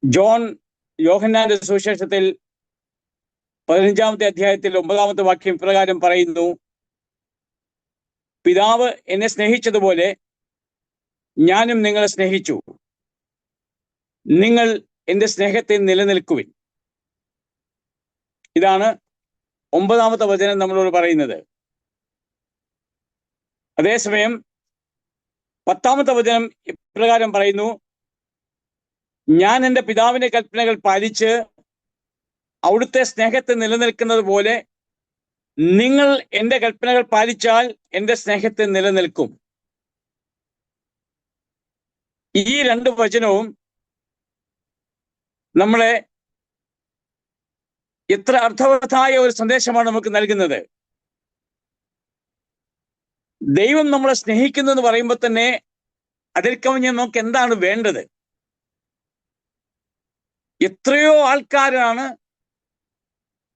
John യോഹന്നാന്റെ സുവിശേഷത്തിൽ 15-ാമത്തെ അധ്യായത്തിൽ 9-ാമത്തെ വാക്യം പ്രകാരം പറയുന്നു, പിതാവ് എന്നെ സ്നേഹിച്ചതുപോലെ ഞാനും നിങ്ങളെ സ്നേഹിച്ചു, നിങ്ങൾ എൻ്റെ സ്നേഹത്തിൽ നിലനിൽക്കുവിൻ. ഇതാണ് 9-ാമത്തെ വചനം നമ്മളോട് പറയുന്നത്. അതേസമയം 10-ാമത്തെ വചനം ഇപ്രകാരം പറയുന്നു, ഞാൻ എൻ്റെ പിതാവിന്റെ കൽപ്പനകൾ പാലിച്ച് അവിടുത്തെ സ്നേഹത്തിൽ നിലനിൽക്കുന്നത് പോലെ നിങ്ങൾ എൻ്റെ കൽപ്പനകൾ പാലിച്ചാൽ എൻ്റെ സ്നേഹത്തിൽ നിലനിൽക്കും. ഈ രണ്ട് വചനവും നമ്മളെ എത്ര അർത്ഥവത്തായ ഒരു സന്ദേശമാണ് നമുക്ക് നൽകുന്നത്. ദൈവം നമ്മളെ സ്നേഹിക്കുന്നു എന്ന് പറയുമ്പോൾ തന്നെ അതിൽ കവിഞ്ഞ് നമുക്ക് എന്താണ് വേണ്ടത്? എത്രയോ ആൾക്കാരാണ്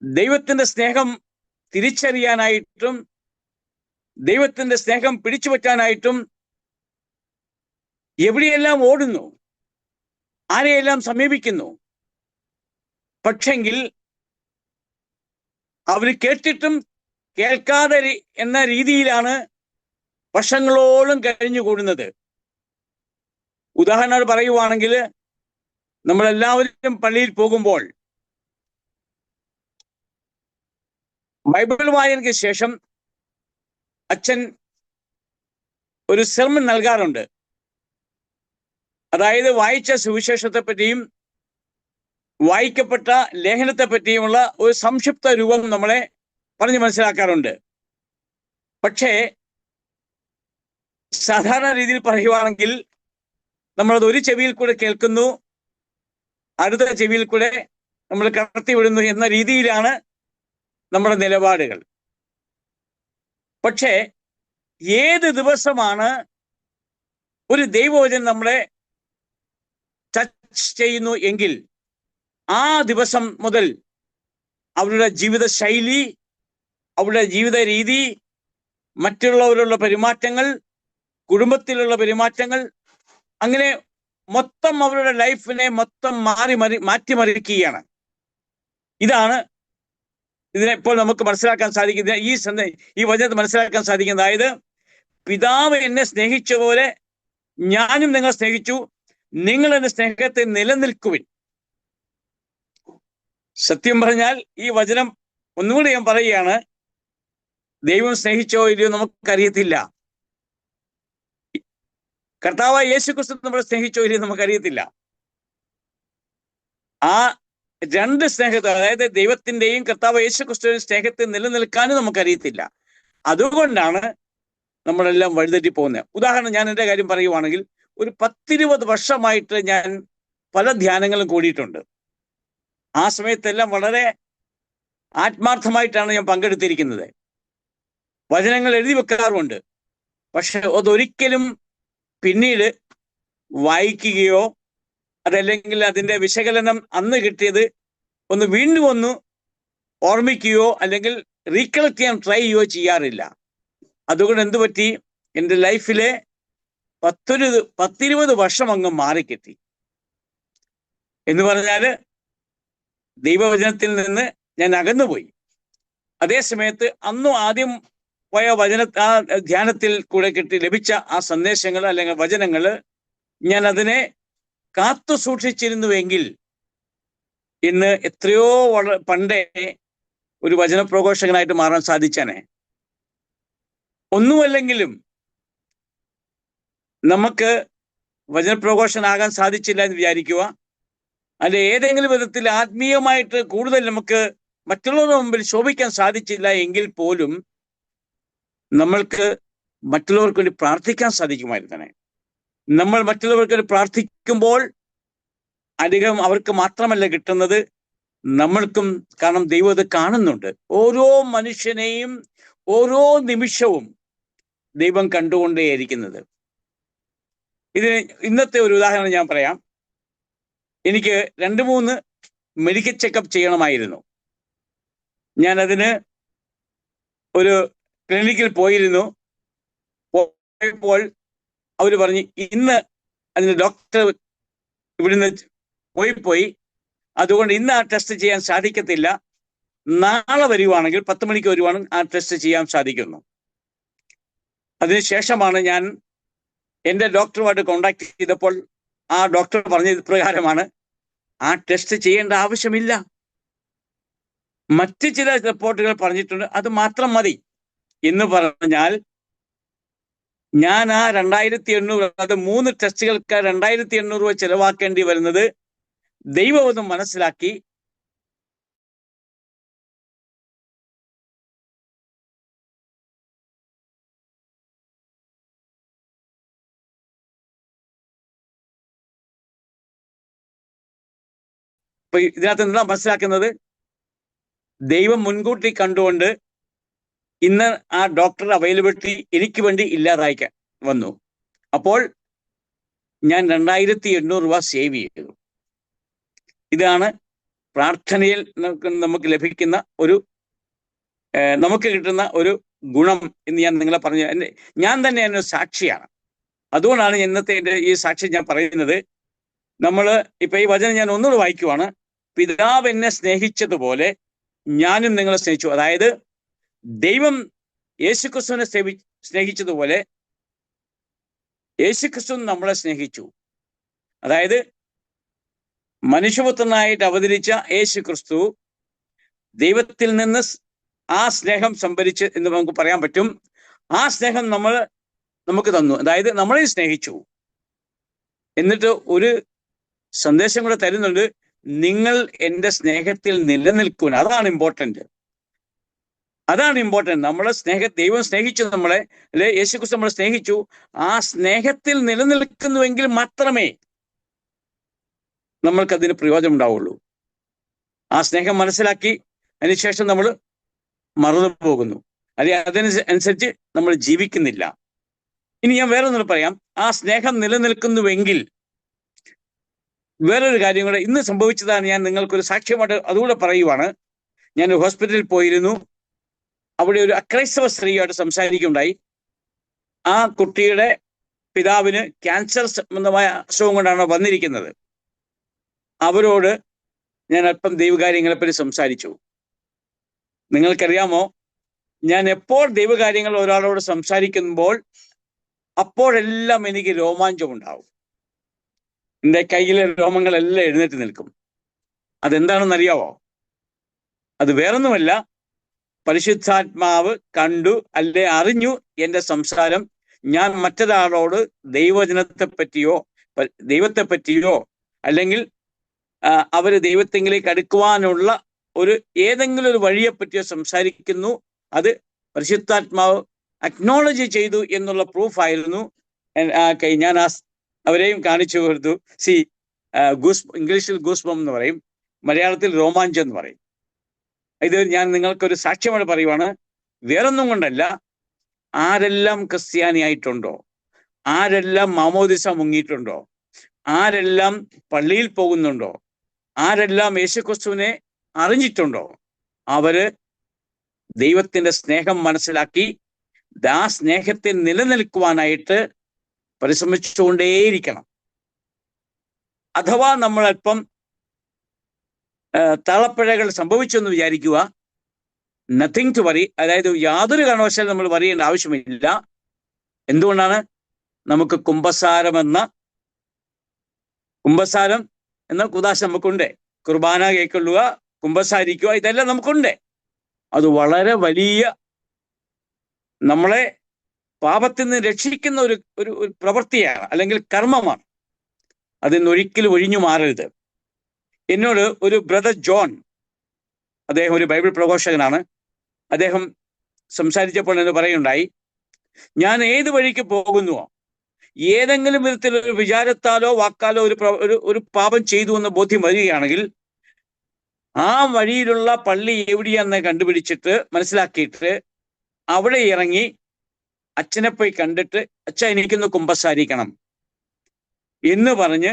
ദൈവത്തിന്റെ സ്നേഹം തിരിച്ചറിയാനായിട്ടും ദൈവത്തിന്റെ സ്നേഹം പിടിച്ചു പറ്റാനായിട്ടും എവിടെയെല്ലാം ഓടുന്നു, ആരെയെല്ലാം സമീപിക്കുന്നു. പക്ഷെങ്കിൽ അവർ കേട്ടിട്ടും കേൾക്കാതെ എന്ന രീതിയിലാണ് വർഷങ്ങളോളം കഴിഞ്ഞുകൂടുന്നത്. ഉദാഹരണം പറയുവാണെങ്കിൽ, നമ്മളെല്ലാവരും പള്ളിയിൽ പോകുമ്പോൾ ബൈബിൾ വായനയ്ക്ക് ശേഷം അച്ഛൻ ഒരു സെർമൺ നൽകാറുണ്ട്. അതായത് വായിച്ച സുവിശേഷത്തെ പറ്റിയും വായിക്കപ്പെട്ട ലേഖനത്തെ പറ്റിയുമുള്ള ഒരു സംക്ഷിപ്ത രൂപം നമ്മളെ പറഞ്ഞു മനസ്സിലാക്കാറുണ്ട്. പക്ഷേ സാധാരണ രീതിയിൽ പറയുവാണെങ്കിൽ നമ്മളത് ഒരു ചെവിയിൽ കൂടെ കേൾക്കുന്നു, അടുത്ത ചെവിയിൽ കൂടെ നമ്മൾ കടത്തി വിടുന്നു എന്ന രീതിയിലാണ് നമ്മുടെ നിലപാടുകൾ. പക്ഷേ ഏത് ദിവസമാണ് ഒരു ദൈവവചനം നമ്മളെ ടച്ച് ചെയ്യുന്നു എങ്കിൽ ആ ദിവസം മുതൽ അവരുടെ ജീവിത ശൈലി, അവരുടെ ജീവിത രീതി, മറ്റുള്ളവരുള്ള പെരുമാറ്റങ്ങൾ, കുടുംബത്തിലുള്ള പെരുമാറ്റങ്ങൾ, അങ്ങനെ മൊത്തം അവരുടെ ലൈഫിനെ മൊത്തം മാറ്റിമറിക്കുകയാണ്. ഇതാണ് ഇതിനെപ്പോൾ നമുക്ക് മനസ്സിലാക്കാൻ സാധിക്കുന്നത്, ഈ വചനത്തെ മനസ്സിലാക്കാൻ സാധിക്കുന്നത്. അതായത്, പിതാവ് എന്നെ സ്നേഹിച്ച പോലെ ഞാനും നിങ്ങളെ സ്നേഹിച്ചു, നിങ്ങൾ എന്റെ സ്നേഹത്തെ നിലനിൽക്കുവിൻ. സത്യം പറഞ്ഞാൽ ഈ വചനം ഒന്നുകൂടി ഞാൻ പറയുകയാണ്, ദൈവം സ്നേഹിച്ചോ ഇല്ലയോ നമുക്കറിയത്തില്ല. കർത്താവായ യേശുക്രിസ്തു നമ്മളെ സ്നേഹിച്ചോ ഇല്ലയോ നമുക്കറിയത്തില്ല. ആ രണ്ട് സ്നേഹത്തെ, അതായത് ദൈവത്തിന്റെയും കർത്താവ് യേശുക്രിസ്തുവിന്റെ സ്നേഹത്തിൽ നിലനിൽക്കാനും നമുക്കറിയത്തില്ല. അതുകൊണ്ടാണ് നമ്മളെല്ലാം വഴിതെറ്റി പോകുന്നത്. ഉദാഹരണം, ഞാൻ എൻ്റെ കാര്യം പറയുവാണെങ്കിൽ, ഒരു 10-20 വർഷമായിട്ട് ഞാൻ പല ധ്യാനങ്ങളും കൂടിയിട്ടുണ്ട്. ആ സമയത്തെല്ലാം വളരെ ആത്മാർത്ഥമായിട്ടാണ് ഞാൻ പങ്കെടുത്തിരിക്കുന്നത്. വചനങ്ങൾ എഴുതി വെക്കാറുമുണ്ട്. പക്ഷെ അതൊരിക്കലും പിന്നീട് വായിക്കുകയോ അതല്ലെങ്കിൽ അതിൻ്റെ വിശകലനം അന്ന് കിട്ടിയത് വീണ്ടും ഒന്ന് ഓർമ്മിക്കുകയോ അല്ലെങ്കിൽ റീകളക്ട് ചെയ്യാൻ ട്രൈ ചെയ്യുകയോ ചെയ്യാറില്ല. അതുകൊണ്ട് എന്തു പറ്റി, എൻ്റെ ലൈഫിലെ 10-20 വർഷം അങ്ങ് മാറിക്കെത്തി എന്ന് പറഞ്ഞാല് ദൈവവചനത്തിൽ നിന്ന് ഞാൻ അകന്നുപോയി. അതേ സമയത്ത് അന്നും ആദ്യം പോയ ആ ധ്യാനത്തിൽ കൂടെ ലഭിച്ച ആ സന്ദേശങ്ങൾ അല്ലെങ്കിൽ വചനങ്ങൾ ഞാൻ അതിനെ കാത്തു സൂക്ഷിച്ചിരുന്നുവെങ്കിൽ ഇന്ന് എത്രയോ പണ്ടേ ഒരു വചനപ്രഘോഷകനായിട്ട് മാറാൻ സാധിച്ചേനെ. ഒന്നുമല്ലെങ്കിലും നമുക്ക് വചനപ്രഘോഷകനാകാൻ സാധിച്ചില്ല എന്ന് വിചാരിക്കുക, അല്ലെ ഏതെങ്കിലും വിധത്തിൽ ആത്മീയമായിട്ട് കൂടുതൽ നമുക്ക് മറ്റുള്ളവരുടെ മുമ്പിൽ ശോഭിക്കാൻ സാധിച്ചില്ല എങ്കിൽ പോലും നമ്മൾക്ക് മറ്റുള്ളവർക്ക് വേണ്ടി പ്രാർത്ഥിക്കാൻ സാധിക്കുമായിരുന്നേ. നമ്മൾ മറ്റുള്ളവർക്ക് വേണ്ടി പ്രാർത്ഥിക്കുമ്പോൾ അധികം അവർക്ക് മാത്രമല്ല കിട്ടുന്നത്, നമ്മൾക്കും. കാരണം ദൈവം അത് കാണുന്നുണ്ട്. ഓരോ മനുഷ്യനെയും ഓരോ നിമിഷവും ദൈവം കണ്ടുകൊണ്ടേയിരിക്കുന്നത്. ഇതിന് ഇന്നത്തെ ഒരു ഉദാഹരണം ഞാൻ പറയാം. എനിക്ക് 2-3 മെഡിക്കൽ ചെക്കപ്പ് ചെയ്യണമായിരുന്നു. ഞാൻ അതിന് ഒരു ക്ലിനിക്കിൽ പോയിരുന്നു. പോയപ്പോൾ അവർ പറഞ്ഞു, ഇന്ന് അതിന് ഡോക്ടർ ഇവിടുന്ന് പോയി. അതുകൊണ്ട് ഇന്ന് ആ ടെസ്റ്റ് ചെയ്യാൻ സാധിക്കത്തില്ല. നാളെ വരുവാണെങ്കിൽ 10 മണിക്ക് വരുവാണെങ്കിൽ ആ ടെസ്റ്റ് ചെയ്യാൻ സാധിക്കുന്നു. അതിനുശേഷമാണ് ഞാൻ എൻ്റെ ഡോക്ടറുമായിട്ട് കോണ്ടാക്ട് ചെയ്തപ്പോൾ ആ ഡോക്ടർ പറഞ്ഞ പ്രകാരമാണ് ആ ടെസ്റ്റ് ചെയ്യേണ്ട ആവശ്യമില്ല. മറ്റ് ചില റിപ്പോർട്ടുകൾ പറഞ്ഞിട്ടുണ്ട്, അത് മാത്രം മതി എന്ന് പറഞ്ഞാൽ ഞാൻ ആ 2800, അത് 3 ടെസ്റ്റുകൾക്ക് 2800 രൂപ ചെലവാക്കേണ്ടി വരുന്നത് ദൈവം ഒന്ന് മനസ്സിലാക്കി ഇപ്പൊ ഇതിനകത്ത് എന്താ മനസ്സിലാക്കുന്നത്? ദൈവം മുൻകൂട്ടി കണ്ടുകൊണ്ട് ഇന്ന് ആ ഡോക്ടർ അവൈലബിലിറ്റി എനിക്ക് വേണ്ടി ഇല്ലാതായിക്കാൻ വന്നു. അപ്പോൾ ഞാൻ 2800 രൂപ സേവ് ചെയ്തു. ഇതാണ് പ്രാർത്ഥനയിൽ നമുക്ക് ലഭിക്കുന്ന നമുക്ക് കിട്ടുന്ന ഒരു ഗുണം എന്ന് ഞാൻ നിങ്ങളെ പറഞ്ഞു. ഞാൻ തന്നെ എന്നെ സാക്ഷിയാണ്. അതുകൊണ്ടാണ് ഇന്നത്തെ എൻ്റെ ഈ സാക്ഷി ഞാൻ പറയുന്നത്. നമ്മൾ ഇപ്പൊ ഈ വചനം ഞാൻ ഒന്നുകൂടെ വായിക്കുവാണ്. പിതാവ് എന്നെ സ്നേഹിച്ചതുപോലെ ഞാനും നിങ്ങളെ സ്നേഹിച്ചു. അതായത് ദൈവം യേശുക്രിസ്തുവിനെ സ്നേഹിച്ചതുപോലെ യേശുക്രിസ്തു നമ്മളെ സ്നേഹിച്ചു. അതായത് മനുഷ്യപുത്രനായിട്ട് അവതരിച്ച യേശുക്രിസ്തു ദൈവത്തിൽ നിന്ന് ആ സ്നേഹം സംഭരിച്ച് എന്ന് നമുക്ക് പറയാൻ പറ്റും. ആ സ്നേഹം നമുക്ക് തന്നു. അതായത് നമ്മളെ സ്നേഹിച്ചു. എന്നിട്ട് ഒരു സന്ദേശം കൂടെ തരുന്നുണ്ട്, നിങ്ങൾ എൻ്റെ സ്നേഹത്തിൽ നിലനിൽക്കുക. അതാണ് ഇമ്പോർട്ടന്റ്. നമ്മളെ ദൈവം സ്നേഹിച്ചു നമ്മളെ, അല്ലെ യേശുക്രിസ്തു നമ്മളെ സ്നേഹിച്ചു. ആ സ്നേഹത്തിൽ നിലനിൽക്കുന്നുവെങ്കിൽ മാത്രമേ നമ്മൾക്കതിന് പ്രയോജനം ഉണ്ടാവുള്ളൂ. ആ സ്നേഹം മനസ്സിലാക്കി അതിനുശേഷം നമ്മൾ മറന്നു പോകുന്നു, അല്ലെങ്കിൽ അതിനനുസരിച്ച് നമ്മൾ ജീവിക്കുന്നില്ല. ഇനി ഞാൻ വേറൊന്നും പറയാം. ആ സ്നേഹം നിലനിൽക്കുന്നുവെങ്കിൽ വേറൊരു കാര്യം കൂടെ ഇന്ന് സംഭവിച്ചതാണ്. ഞാൻ നിങ്ങൾക്കൊരു സാക്ഷ്യമായിട്ട് അതുകൂടെ പറയുവാണ്. ഞാൻ ഹോസ്പിറ്റലിൽ പോയിരുന്നു. അവിടെ ഒരു അക്രൈസ്തവ സ്ത്രീയായിട്ട് സംസാരിക്കുകയുണ്ടായി. ആ കുട്ടിയുടെ പിതാവിന് ക്യാൻസർ സംബന്ധമായ അസുഖം കൊണ്ടാണ് വന്നിരിക്കുന്നത്. അവരോട് ഞാൻ അല്പം ദൈവകാര്യങ്ങളെപ്പറ്റി സംസാരിച്ചു. നിങ്ങൾക്കറിയാമോ, ഞാൻ എപ്പോൾ ദൈവകാര്യങ്ങൾ ഒരാളോട് സംസാരിക്കുമ്പോൾ അപ്പോഴെല്ലാം എനിക്ക് രോമാഞ്ചമുണ്ടാവും. എൻ്റെ കയ്യിലെ രോമങ്ങളെല്ലാം എഴുന്നേറ്റ് നിൽക്കും. അതെന്താണെന്നറിയാവോ? അത് വേറൊന്നുമല്ല, പരിശുദ്ധാത്മാവ് കണ്ടു അല്ലെ അറിഞ്ഞു എൻ്റെ സംസാരം. ഞാൻ മറ്റൊരാളോട് ദൈവത്തെ പറ്റിയോ അല്ലെങ്കിൽ അവര് ദൈവത്തെങ്കിലേക്ക് അടുക്കുവാനുള്ള ഏതെങ്കിലും ഒരു വഴിയെപ്പറ്റിയോ സംസാരിക്കുന്നു. അത് പരിശുദ്ധാത്മാവ് അക്നോളജ് ചെയ്തു എന്നുള്ള പ്രൂഫായിരുന്നു. ഞാൻ അവരെയും കാണിച്ചു കൊടുത്തു. ഇംഗ്ലീഷിൽ ഗൂസ്ബം എന്ന് പറയും, മലയാളത്തിൽ രോമാഞ്ചം എന്ന് പറയും. ഇത് ഞാൻ നിങ്ങൾക്കൊരു സാക്ഷ്യമാണ് പറയുവാണ്. വേറൊന്നും കൊണ്ടല്ല, ആരെല്ലാം ക്രിസ്ത്യാനിയായിട്ടുണ്ടോ, ആരെല്ലാം മാമോദിസ മുങ്ങിയിട്ടുണ്ടോ, ആരെല്ലാം പള്ളിയിൽ പോകുന്നുണ്ടോ, ആരെല്ലാം യേശുക്രിസ്തുവിനെ അറിഞ്ഞിട്ടുണ്ടോ, അവര് ദൈവത്തിന്റെ സ്നേഹം മനസ്സിലാക്കി ആ സ്നേഹത്തിൽ നിലനിൽക്കുവാനായിട്ട് പരിശ്രമിച്ചുകൊണ്ടേയിരിക്കണം. അഥവാ നമ്മൾ അല്പം താളപ്പിഴകൾ സംഭവിച്ചെന്ന് വിചാരിക്കുക, നത്തിങ് ടു വറി. അതായത് യാതൊരു കാരണവശാലും നമ്മൾ വറിയേണ്ട ആവശ്യമില്ല. എന്തുകൊണ്ടാണ്? നമുക്ക് കുമ്പസാരം എന്ന കുദാശ നമുക്കുണ്ട്. കുർബാന കൈക്കൊള്ളുക, കുമ്പസാരിക്കുക, ഇതെല്ലാം നമുക്കുണ്ട്. അത് വളരെ വലിയ നമ്മളെ പാപത്തിൽ നിന്ന് രക്ഷിക്കുന്ന ഒരു പ്രവൃത്തിയാണ്, അല്ലെങ്കിൽ കർമ്മമാണ്. അതിനൊരിക്കലും ഒഴിഞ്ഞു മാറരുത്. എന്നോട് ഒരു ബ്രദർ ജോൺ, അദ്ദേഹം ഒരു ബൈബിൾ പ്രഘോഷകനാണ്, അദ്ദേഹം സംസാരിച്ചപ്പോൾ എന്ന് പറയുണ്ടായി, ഞാൻ ഏത് വഴിക്ക് പോകുന്നുവോ, ഏതെങ്കിലും വിധത്തിലൊരു വിചാരത്താലോ വാക്കാലോ ഒരു പാപം ചെയ്തു എന്ന് ബോധ്യം വരികയാണെങ്കിൽ ആ വഴിയിലുള്ള പള്ളി എവിടെയാന്ന് കണ്ടുപിടിച്ചിട്ട് മനസ്സിലാക്കിയിട്ട് അവിടെ ഇറങ്ങി അച്ഛനെ പോയി കണ്ടിട്ട്, അച്ഛ എനിക്കൊന്ന് കുമ്പസാരിക്കണം എന്ന് പറഞ്ഞ്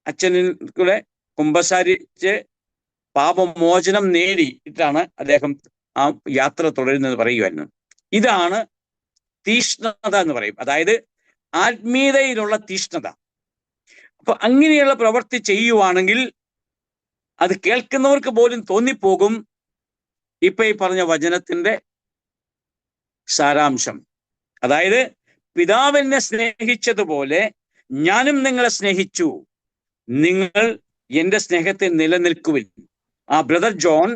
അച്ഛനിൽ കൂടെ കുമ്പസാരിച്ച് പാപമോചനം നേടിയിട്ടാണ് അദ്ദേഹം ആ യാത്ര തുടരുന്നത് പറയുമായിരുന്നു. ഇതാണ് തീഷ്ണത എന്ന് പറയും, അതായത് ആത്മീയതയിലുള്ള തീഷ്ണത. അപ്പൊ അങ്ങനെയുള്ള പ്രവൃത്തി ചെയ്യുവാണെങ്കിൽ അത് കേൾക്കുന്നവർക്ക് പോലും തോന്നിപ്പോകും ഇപ്പൊ ഈ പറഞ്ഞ വചനത്തിന്റെ സാരാംശം. അതായത് പിതാവ് എന്നെ സ്നേഹിച്ചതുപോലെ ഞാനും നിങ്ങളെ സ്നേഹിച്ചു, നിങ്ങൾ എന്റെ സ്നേഹത്തിൽ നിലനിൽക്കുവിൻ. ആ ബ്രദർ ജോൺ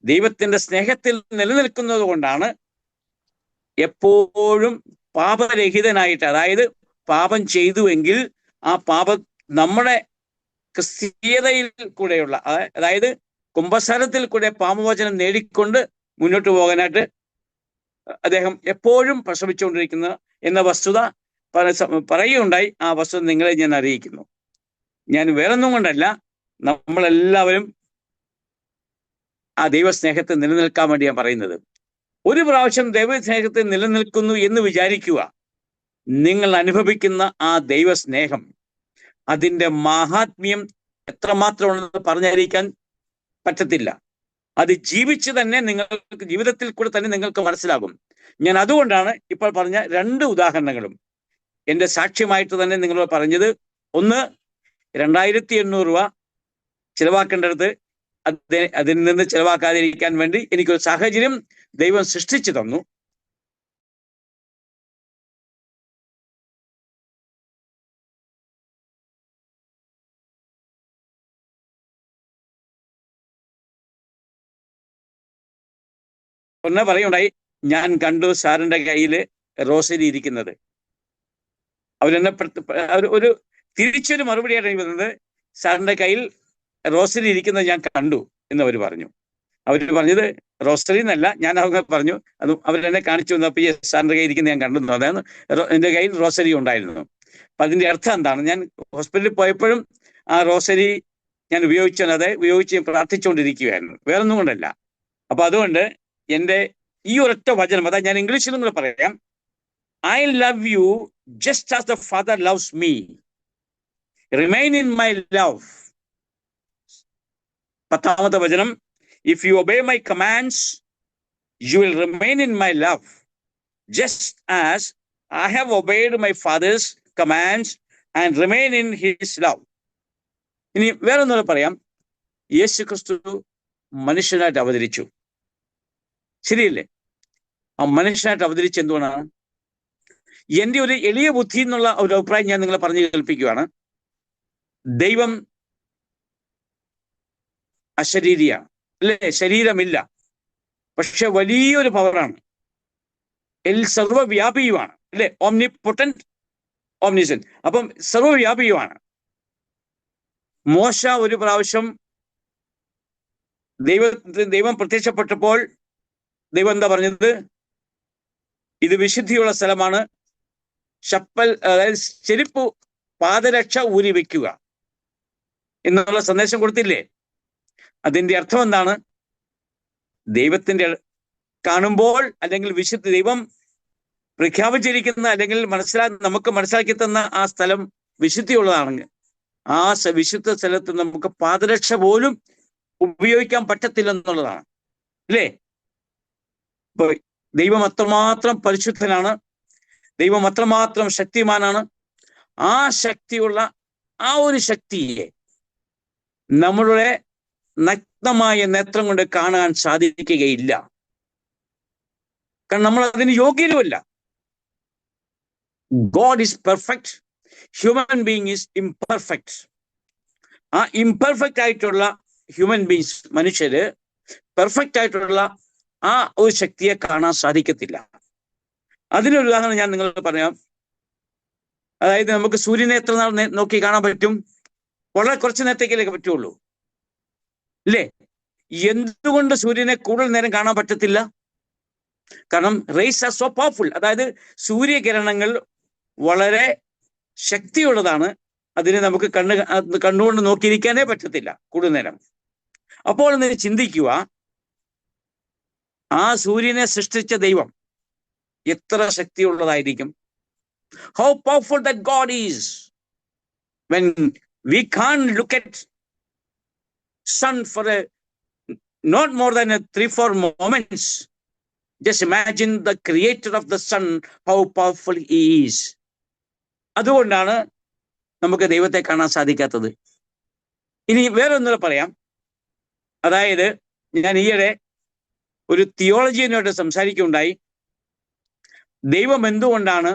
ദൈവത്തിന്റെ സ്നേഹത്തിൽ നിലനിൽക്കുന്നത് കൊണ്ടാണ് എപ്പോഴും പാപരഹിതനായിട്ട്, അതായത് പാപം ചെയ്തുവെങ്കിൽ ആ പാപം നമ്മുടെ ക്രിസ്തീയതയിൽ കൂടെയുള്ള, അതായത് കുംഭസാരത്തിൽ കൂടെ പാപമോചനം നേടിക്കൊണ്ട് മുന്നോട്ട് പോകാനായിട്ട് അദ്ദേഹം എപ്പോഴും പരിശ്രമിച്ചുകൊണ്ടിരിക്കുന്ന എന്ന വസ്തുത പറയുകയുണ്ടായി. ആ വസ്തുത നിങ്ങളെ ഞാൻ അറിയിക്കുന്നു. ഞാൻ വേറൊന്നും കൊണ്ടല്ല, നമ്മളെല്ലാവരും ആ ദൈവസ്നേഹത്തെ നിലനിൽക്കാൻ വേണ്ടി ഞാൻ പറയുന്നത്. ഒരു പ്രാവശ്യം ദൈവസ്നേഹത്തെ നിലനിൽക്കുന്നു എന്ന് വിചാരിക്കുക. നിങ്ങൾ അനുഭവിക്കുന്ന ആ ദൈവസ്നേഹം, അതിൻ്റെ മാഹാത്മ്യം എത്രമാത്രമാണെന്ന് പറഞ്ഞറിയിക്കാൻ പറ്റത്തില്ല. അത് ജീവിച്ച് തന്നെ നിങ്ങൾക്ക് ജീവിതത്തിൽ കൂടെ തന്നെ നിങ്ങൾക്ക് മനസ്സിലാകും. ഞാൻ അതുകൊണ്ടാണ് ഇപ്പോൾ പറഞ്ഞ 2 ഉദാഹരണങ്ങളും എൻ്റെ സാക്ഷ്യമായിട്ട് തന്നെ നിങ്ങളോട് പറഞ്ഞത്. ഒന്ന്, 2800 രൂപ ചിലവാക്കേണ്ടടുത്ത് അതിൽ നിന്ന് ചിലവാക്കാതിരിക്കാൻ വേണ്ടി എനിക്കൊരു സാഹചര്യം ദൈവം സൃഷ്ടിച്ചു തന്നു. ഒന്ന് പറയുണ്ടായി, ഞാൻ കണ്ടു സാറിന്റെ കയ്യിൽ റോസരി ഇരിക്കുന്നത്. അവരെന്നെ ഒരു തിരിച്ചൊരു മറുപടിയായിട്ട് എനിക്ക് പറയുന്നത്, സാറിന്റെ കയ്യിൽ റോസരി ഇരിക്കുന്നത് ഞാൻ കണ്ടു എന്ന് അവർ പറഞ്ഞു. അവർ പറഞ്ഞത് റോസറി എന്നല്ല, ഞാൻ அவங்க പറഞ്ഞു, അത് അവരെന്നെ കാണിച്ചു വന്നപ്പോൾ സാറിന്റെ കയ്യിൽ ഇരിക്കുന്നത് ഞാൻ കണ്ടു. അതായത് എൻ്റെ കയ്യിൽ റോസരി ഉണ്ടായിരുന്നു. അപ്പൊ അതിന്റെ അർത്ഥം എന്താണ്? ഞാൻ ഹോസ്പിറ്റലിൽ പോയപ്പോഴും ആ റോസരി ഞാൻ ഉപയോഗിച്ച് പ്രാർത്ഥിച്ചുകൊണ്ടിരിക്കുകയായിരുന്നു, വേറൊന്നും കൊണ്ടല്ല. അപ്പൊ അതുകൊണ്ട് എൻ്റെ ഈ ഒരൊറ്റ വചനം, അതായത് ഞാൻ ഇംഗ്ലീഷിലും കൂടെ പറയാം. I love you just as the Father loves me. Remain in my love. 10th വചനം, if you obey my commands, you will remain in my love, just as I have obeyed my Father's commands and remain in his love. ഇനി വേറൊന്നുകൂടെ പറയാം. യേശു ക്രിസ്തു മനുഷ്യനായിട്ട് അവതരിച്ചു, ശരിയല്ലേ? ആ മനുഷ്യനായിട്ട് അവതരിച്ച് എന്തുകൊണ്ടാണ്? എൻ്റെ ഒരു എളിയ ബുദ്ധി എന്നുള്ള ഒരു അഭിപ്രായം ഞാൻ നിങ്ങളെ പറഞ്ഞു കേൾപ്പിക്കുകയാണ്. ദൈവം അശരീരിയാണ്, അല്ലേ? ശരീരമില്ല, പക്ഷെ വലിയൊരു പവറാണ്, സർവവ്യാപിയുമാണ്, അല്ലെ? ഓംനിപൊട്ടന്റ്, ഓംനിസൻ. അപ്പം സർവവ്യാപിയുമാണ്. മോശ ഒരു പ്രാവശ്യം ദൈവം പ്രത്യക്ഷപ്പെട്ടപ്പോൾ ദൈവം എന്താ പറഞ്ഞത്? ഇത് വിശുദ്ധിയുള്ള സ്ഥലമാണ്, ചപ്പൽ, അതായത് ചെരുപ്പ്, പാദരക്ഷ ഊരി വെക്കുക എന്നുള്ള സന്ദേശം കൊടുത്തില്ലേ? അതിന്റെ അർത്ഥം എന്താണ്? ദൈവത്തിന്റെ കാണുമ്പോൾ, അല്ലെങ്കിൽ ദൈവം പ്രഖ്യാപിച്ചിരിക്കുന്ന, അല്ലെങ്കിൽ നമുക്ക് മനസ്സിലാക്കി തന്ന ആ സ്ഥലം വിശുദ്ധിയുള്ളതാണെങ്കിൽ ആ വിശുദ്ധ സ്ഥലത്ത് നമുക്ക് പാദരക്ഷ പോലും ഉപയോഗിക്കാൻ പറ്റത്തില്ലെന്നുള്ളതാണ്, അല്ലേ? ഇപ്പൊ ദൈവം അത്രമാത്രം പരിശുദ്ധനാണ്, ദൈവം അത്രമാത്രം ശക്തിമാനാണ്. ആ ശക്തിയുള്ള ആ ഒരു ശക്തിയെ നമ്മളുടെ നഗ്നമായ നേത്രം കൊണ്ട് കാണാൻ സാധിക്കുകയില്ല. കാരണം നമ്മൾ അതിന് യോഗ്യരുമല്ല. God is perfect, human being is imperfect. ആ ഇംപെർഫെക്റ്റ് ആയിട്ടുള്ള ഹ്യൂമൻ ബീങ്സ്, മനുഷ്യര്, പെർഫെക്റ്റ് ആയിട്ടുള്ള ആ ഒരു ശക്തിയെ കാണാൻ സാധിക്കത്തില്ല. അതിനൊരു ഉദാഹരണം ഞാൻ നിങ്ങൾക്ക് പറയാം. അതായത് നമുക്ക് സൂര്യനെ എത്ര നാൾ നോക്കി കാണാൻ പറ്റും? വളരെ കുറച്ച് നേരത്തേക്കല്ലേ പറ്റുള്ളൂ, ഇല്ലേ? എന്തുകൊണ്ട് സൂര്യനെ കൂടുതൽ നേരം കാണാൻ പറ്റത്തില്ല? കാരണം റേസ് ആർ സോ പവർഫുൾ. അതായത് സൂര്യകിരണങ്ങൾ വളരെ ശക്തിയുള്ളതാണ്. അതിനെ നമുക്ക് കണ്ണുകൊണ്ട് നോക്കിയിരിക്കാനേ പറ്റത്തില്ല കൂടുതൽ നേരം. അപ്പോൾ ഒന്ന് ചിന്തിക്കുക, ആ സൂര്യനെ സൃഷ്ടിച്ച ദൈവം എത്ര ശക്തിയുള്ളതായിരിക്കും? How powerful that God is. When we can't look at sun for not more than 3-4 moments, just imagine the creator of the sun, how powerful he is. അതുകൊണ്ടാണ് നമുക്ക് ദൈവത്തെ കാണാൻ സാധിക്കാത്തത്. ഇനി വേറെ ഒന്നുകൂടെ പറയാം. അതായത് ഞാൻ ഈയിടെ ഒരു തിയോളജിയനോട് സംസാരിക്കുകയുണ്ടായി. ദൈവം എന്തുകൊണ്ടാണ്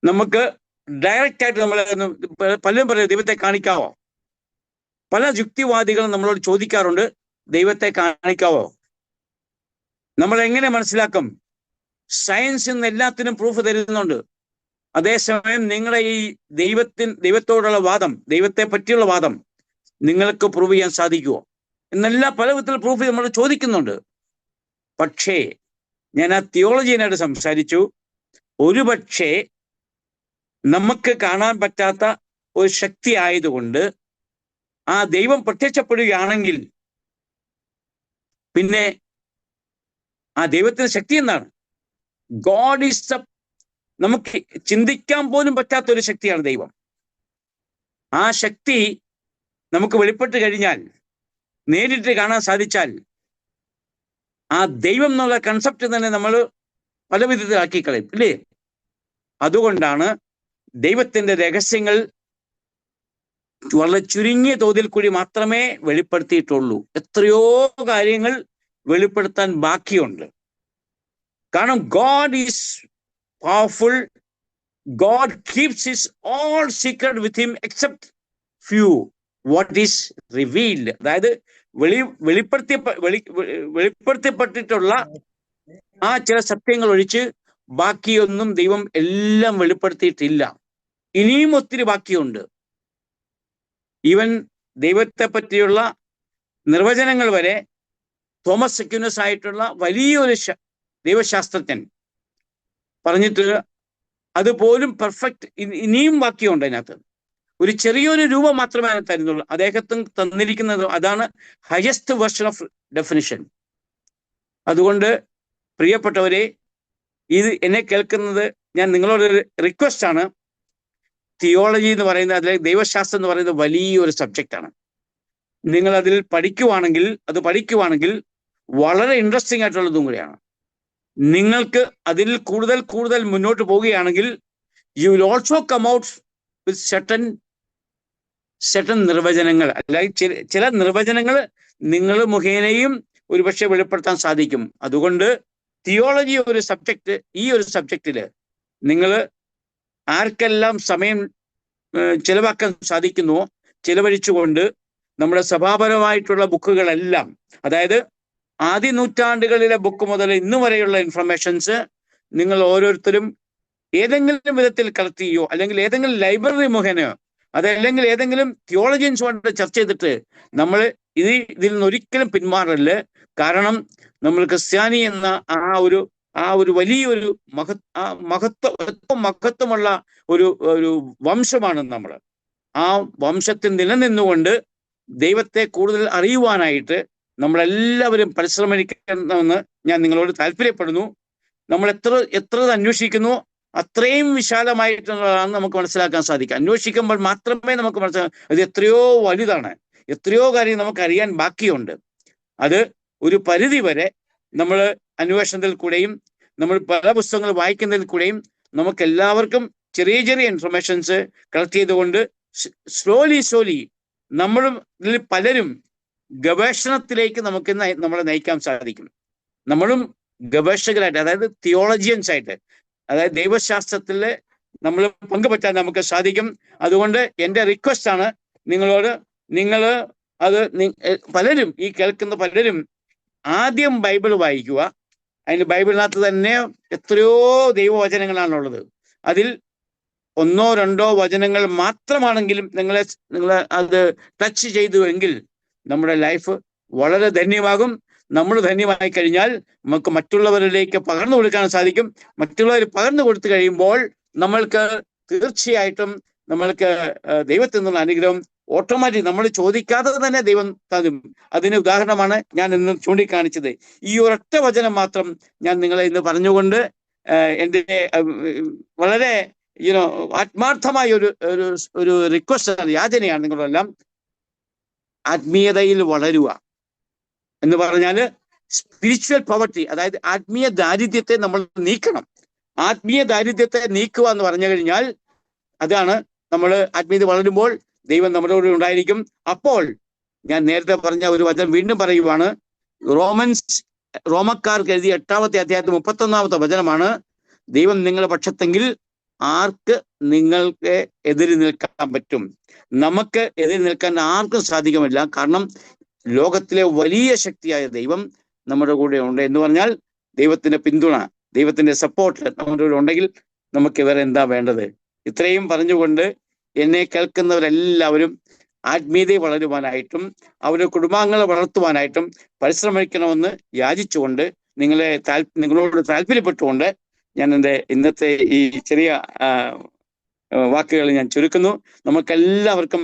നമുക്ക് ഡയറക്റ്റ് ആയിട്ട് പലരും പറയും ദൈവത്തെ കാണിക്കാവോ? പല യുക്തിവാദികളും നമ്മളോട് ചോദിക്കാറുണ്ട്, ദൈവത്തെ കാണിക്കാവോ? നമ്മൾ എങ്ങനെ മനസ്സിലാക്കും? സയൻസ് ഇന്ന് എല്ലാത്തിനും പ്രൂഫ് തരുന്നുണ്ട്. അതേസമയം നിങ്ങളുടെ ഈ ദൈവത്തോടുള്ള വാദം, ദൈവത്തെ പറ്റിയുള്ള വാദം നിങ്ങൾക്ക് പ്രൂവ് ചെയ്യാൻ സാധിക്കുമോ എന്നെല്ലാം പല വിധത്തിൽ പ്രൂഫ് നമ്മൾ ചോദിക്കുന്നുണ്ട്. പക്ഷേ ഞാൻ ആ തിയോളജിയനായിട്ട് സംസാരിച്ചു. ഒരുപക്ഷെ നമുക്ക് കാണാൻ പറ്റാത്ത ഒരു ശക്തി ആയതുകൊണ്ട് ആ ദൈവം പ്രത്യക്ഷപ്പെടുകയാണെങ്കിൽ പിന്നെ ആ ദൈവത്തിന്റെ ശക്തി എന്താണ്? ഗോഡ് ഈസ് നമുക്ക് ചിന്തിക്കാൻ പോലും പറ്റാത്ത ഒരു ശക്തിയാണ് ദൈവം. ആ ശക്തി നമുക്ക് വെളിപ്പെട്ട് കഴിഞ്ഞാൽ, നേരിട്ട് കാണാൻ സാധിച്ചാൽ, ആ ദൈവം എന്നുള്ള കൺസെപ്റ്റ് തന്നെ നമ്മൾ പല വിധത്തിലാക്കി കളയും, ഇല്ലേ? അതുകൊണ്ടാണ് ദൈവത്തിന്റെ രഹസ്യങ്ങൾ വളരെ ചുരുങ്ങിയ തോതിൽ കൂടി മാത്രമേ വെളിപ്പെടുത്തിയിട്ടുള്ളൂ. എത്രയോ കാര്യങ്ങൾ വെളിപ്പെടുത്താൻ ബാക്കിയുണ്ട്. കാരണം God is powerful. God keeps his all secret with him except few what is revealed. അതായത് വെളിപ്പെടുത്തപ്പെട്ടിട്ടുള്ള ആ ചില സത്യങ്ങൾ ഒഴിച്ച് ബാക്കിയൊന്നും ദൈവം എല്ലാം വെളിപ്പെടുത്തിയിട്ടില്ല. ഇനിയും ഒത്തിരി ബാക്കിയുണ്ട്. ഈവൻ ദൈവത്തെ പറ്റിയുള്ള നിർവചനങ്ങൾ വരെ തോമസ് അക്വിനസ് ആയിട്ടുള്ള വലിയൊരു ദൈവശാസ്ത്രജ്ഞൻ പറഞ്ഞിട്ട് അതുപോലും പെർഫെക്റ്റ് ഇനിയും ബാക്കിയുണ്ട്. അതിനകത്ത് ഒരു ചെറിയൊരു രൂപം മാത്രമേ അതിന് തരുന്നുള്ളൂ. അദ്ദേഹത്തിന് തന്നിരിക്കുന്നത് അതാണ് ഹയസ്റ്റ് വേർഷൻ ഓഫ് ഡെഫിനിഷൻ. അതുകൊണ്ട് പ്രിയപ്പെട്ടവരെ, ഇത് എന്നെ കേൾക്കുന്നത് ഞാൻ നിങ്ങളോടൊരു റിക്വസ്റ്റ് ആണ്. തിയോളജി എന്ന് പറയുന്നത്, അല്ലെങ്കിൽ ദൈവശാസ്ത്രം എന്ന് പറയുന്നത് വലിയൊരു സബ്ജക്റ്റാണ്. നിങ്ങൾ അതിൽ പഠിക്കുവാണെങ്കിൽ വളരെ ഇൻട്രസ്റ്റിംഗ് ആയിട്ടുള്ളതും കൂടിയാണ്. നിങ്ങൾക്ക് അതിൽ കൂടുതൽ മുന്നോട്ട് പോവുകയാണെങ്കിൽ you will also come out with certain നിർവചനങ്ങൾ, അല്ലെങ്കിൽ ചില നിർവചനങ്ങൾ നിങ്ങൾ മുഖേനയും ഒരുപക്ഷെ വെളിപ്പെടുത്താൻ സാധിക്കും. അതുകൊണ്ട് തിയോളജി ഈ ഒരു സബ്ജക്റ്റില് നിങ്ങൾ ആർക്കെല്ലാം സമയം ചെലവാക്കാൻ സാധിക്കുന്നുവോ ചെലവഴിച്ചുകൊണ്ട് നമ്മുടെ സഭാപരമായിട്ടുള്ള ബുക്കുകളെല്ലാം, അതായത് ആദ്യ നൂറ്റാണ്ടുകളിലെ ബുക്ക് മുതൽ ഇന്ന് വരെയുള്ള ഇൻഫർമേഷൻസ് നിങ്ങൾ ഓരോരുത്തരും ഏതെങ്കിലും വിധത്തിൽ കളക്ട് ചെയ്യുകയോ, അല്ലെങ്കിൽ ഏതെങ്കിലും ലൈബ്രറി മുഖേനയോ, അതല്ലെങ്കിൽ ഏതെങ്കിലും തിയോളജിയൻസുമായിട്ട് ചർച്ച ചെയ്തിട്ട് നമ്മൾ ഇതിൽ നിന്ന് ഒരിക്കലും പിന്മാറല്ല. കാരണം നമ്മൾ ക്രിസ്ത്യാനി എന്ന ആ ഒരു വലിയൊരു മഹത്വമുള്ള ഒരു വംശമാണ് നമ്മൾ. ആ വംശത്തിൽ നിലനിന്നുകൊണ്ട് ദൈവത്തെ കൂടുതൽ അറിയുവാനായിട്ട് നമ്മളെല്ലാവരും പരിശ്രമിക്കണമെന്ന് ഞാൻ നിങ്ങളോട് താല്പര്യപ്പെടുന്നു. നമ്മൾ എത്ര അന്വേഷിക്കുന്നു അത്രയും വിശാലമായിട്ടുള്ളതാണ് നമുക്ക് മനസ്സിലാക്കാൻ സാധിക്കുക. അന്വേഷിക്കുമ്പോൾ മാത്രമേ നമുക്ക് മനസ്സിലാക്കാൻ, അത് എത്രയോ വലുതാണ്, എത്രയോ കാര്യം നമുക്ക് അറിയാൻ ബാക്കിയുണ്ട്. അത് ഒരു പരിധി വരെ നമ്മൾ അന്വേഷണത്തിൽ കൂടെയും നമ്മൾ പല പുസ്തകങ്ങൾ വായിക്കുന്നതിൽ കൂടെയും നമുക്ക് എല്ലാവർക്കും ചെറിയ ഇൻഫർമേഷൻസ് കളക്ട് ചെയ്തുകൊണ്ട് സ്ലോലി നമ്മളും ഇതിൽ പലരും ഗവേഷണത്തിലേക്ക് നമ്മളെ നയിക്കാൻ സാധിക്കും. നമ്മളും ഗവേഷകരായിട്ട്, അതായത് തിയോളജിയൻസ് ആയിട്ട്, അതായത് ദൈവശാസ്ത്രത്തിൽ നമ്മൾ പങ്കുപറ്റാൻ നമുക്ക് സാധിക്കും. അതുകൊണ്ട് എൻ്റെ റിക്വസ്റ്റ് ആണ് നിങ്ങളോട്, പലരും ഈ കേൾക്കുന്ന പലരും ആദ്യം ബൈബിൾ വായിക്കുക. അതിന് ബൈബിളിനകത്ത് തന്നെ എത്രയോ ദൈവവചനങ്ങളാണുള്ളത്. അതിൽ 1-2 വചനങ്ങൾ മാത്രമാണെങ്കിലും നിങ്ങൾ അത് ടച്ച് ചെയ്തുവെങ്കിൽ നമ്മുടെ ലൈഫ് വളരെ ധന്യമാകും. നമ്മൾ ധന്യമായി കഴിഞ്ഞാൽ നമുക്ക് മറ്റുള്ളവരിലേക്ക് പകർന്നു കൊടുക്കാൻ സാധിക്കും. മറ്റുള്ളവർ പകർന്നു കൊടുത്തു കഴിയുമ്പോൾ നമ്മൾക്ക് തീർച്ചയായിട്ടും നമ്മൾക്ക് ദൈവത്തിൽ നിന്നുള്ള അനുഗ്രഹം ഓട്ടോമാറ്റിക് നമ്മൾ ചോദിക്കാതെ തന്നെ ദൈവം തരും. അതിന് ഉദാഹരണമാണ് ഞാൻ ഇന്ന് ചൂണ്ടിക്കാണിച്ചത്. ഈ ഒരൊറ്റ വചനം മാത്രം ഞാൻ നിങ്ങളെ ഇന്ന് പറഞ്ഞുകൊണ്ട് എൻ്റെ വളരെ ആത്മാർത്ഥമായ ഒരു റിക്വസ്റ്റ്, യാചനയാണ് നിങ്ങളെല്ലാം. ആത്മീയതയിൽ വളരുക എന്ന് പറഞ്ഞാൽ സ്പിരിച്വൽ പോവർട്ടി, അതായത് ആത്മീയ ദാരിദ്ര്യത്തെ നമ്മൾ നീക്കണം. ആത്മീയ ദാരിദ്ര്യത്തെ നീക്കുക എന്ന് പറഞ്ഞു കഴിഞ്ഞാൽ അതാണ് നമ്മൾ ആത്മീയത വളരുമ്പോൾ ദൈവം നമ്മളോട് ഉണ്ടായിരിക്കും. അപ്പോൾ ഞാൻ നേരത്തെ പറഞ്ഞ ഒരു വചനം വീണ്ടും പറയുവാണ്. റോമക്കാർക്ക് എഴുതിയ 8-ാമത്തെ അധ്യായത്തിൽ 31-ാമത്തെ വചനമാണ്. ദൈവം നിങ്ങളുടെ പക്ഷത്തെങ്കിൽ ആർക്ക് നിങ്ങൾക്ക് എതിരി നിൽക്കാൻ പറ്റും? നമുക്ക് എതിരി നിൽക്കാൻ ആർക്കും സാധിക്കുമില്ല. കാരണം ലോകത്തിലെ വലിയ ശക്തിയായ ദൈവം നമ്മുടെ കൂടെ ഉണ്ട് എന്ന് പറഞ്ഞാൽ ദൈവത്തിന്റെ പിന്തുണ, ദൈവത്തിന്റെ സപ്പോർട്ട് നമ്മുടെ കൂടെ ഉണ്ടെങ്കിൽ നമുക്ക് വേറെ എന്താ വേണ്ടത്? ഇത്രയും പറഞ്ഞുകൊണ്ട് എന്നെ കേൾക്കുന്നവരെല്ലാവരും ആത്മീയതയെ വളരുവാനായിട്ടും അവരുടെ കുടുംബാംഗങ്ങളെ വളർത്തുവാനായിട്ടും പരിശ്രമിക്കണമെന്ന് യാചിച്ചുകൊണ്ട് നിങ്ങളോട് താല്പര്യപ്പെട്ടുകൊണ്ട് ഞാൻ എൻ്റെ ഇന്നത്തെ ഈ ചെറിയ വാക്കുകൾ ഞാൻ ചുരുക്കുന്നു. നമുക്കെല്ലാവർക്കും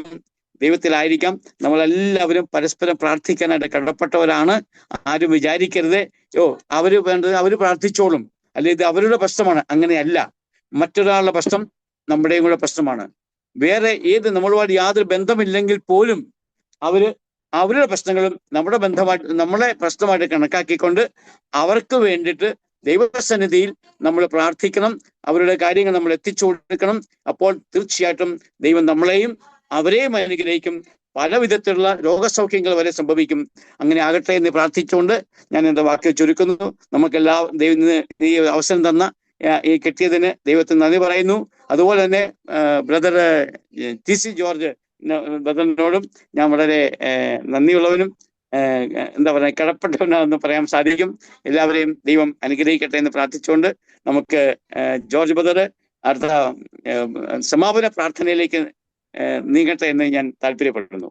ദൈവത്തിലായിരിക്കാം. നമ്മളെല്ലാവരും പരസ്പരം പ്രാർത്ഥിക്കാനായിട്ട് കടപ്പെട്ടവരാണ്. ആരും വിചാരിക്കരുത് അവര് വേണ്ടത് അവര് പ്രാർത്ഥിച്ചോളും, അല്ലെ ഇത് അവരുടെ പ്രശ്നമാണ്. അങ്ങനെയല്ല. മറ്റൊരാളുടെ പ്രശ്നം നമ്മുടെയും കൂടെ പ്രശ്നമാണ്. വേറെ നമ്മളുമായിട്ട് യാതൊരു ബന്ധമില്ലെങ്കിൽ പോലും അവരുടെ പ്രശ്നങ്ങളും നമ്മളെ പ്രശ്നമായിട്ട് കണക്കാക്കിക്കൊണ്ട് അവർക്ക് വേണ്ടിയിട്ട് ദൈവസന്നിധിയിൽ നമ്മൾ പ്രാർത്ഥിക്കണം. അവരുടെ കാര്യങ്ങൾ നമ്മൾ എത്തിച്ചു കൊടുക്കണം. അപ്പോൾ തീർച്ചയായിട്ടും ദൈവം നമ്മളെയും അവരെയും അനുഗ്രഹിക്കും. പല വിധത്തിലുള്ള രോഗസൗഖ്യങ്ങൾ വരെ സംഭവിക്കും. അങ്ങനെ ആകട്ടെ എന്ന് പ്രാർത്ഥിച്ചുകൊണ്ട് ഞാൻ എൻ്റെ വാക്ക് ചുരുക്കുന്നു. ദൈവം ഈ അവസരം തന്ന ഈ കിട്ടിയതിന് ദൈവത്തിന് നന്ദി പറയുന്നു. അതുപോലെ തന്നെ ബ്രദർ TC ജോർജ് ബ്രദറിനോടും ഞാൻ വളരെ നന്ദിയുള്ളവനും എന്താ പറയുക കടപ്പെട്ടവനാണെന്ന് പറയാൻ സാധിക്കും. എല്ലാവരെയും ദൈവം അനുഗ്രഹിക്കട്ടെ എന്ന് പ്രാർത്ഥിച്ചുകൊണ്ട് നമുക്ക് ജോർജ് ബ്രദർ അടുത്ത സമാപന പ്രാർത്ഥനയിലേക്ക് നീങ്ങട്ടെ എന്ന് ഞാൻ താല്പര്യപ്പെടുന്നു.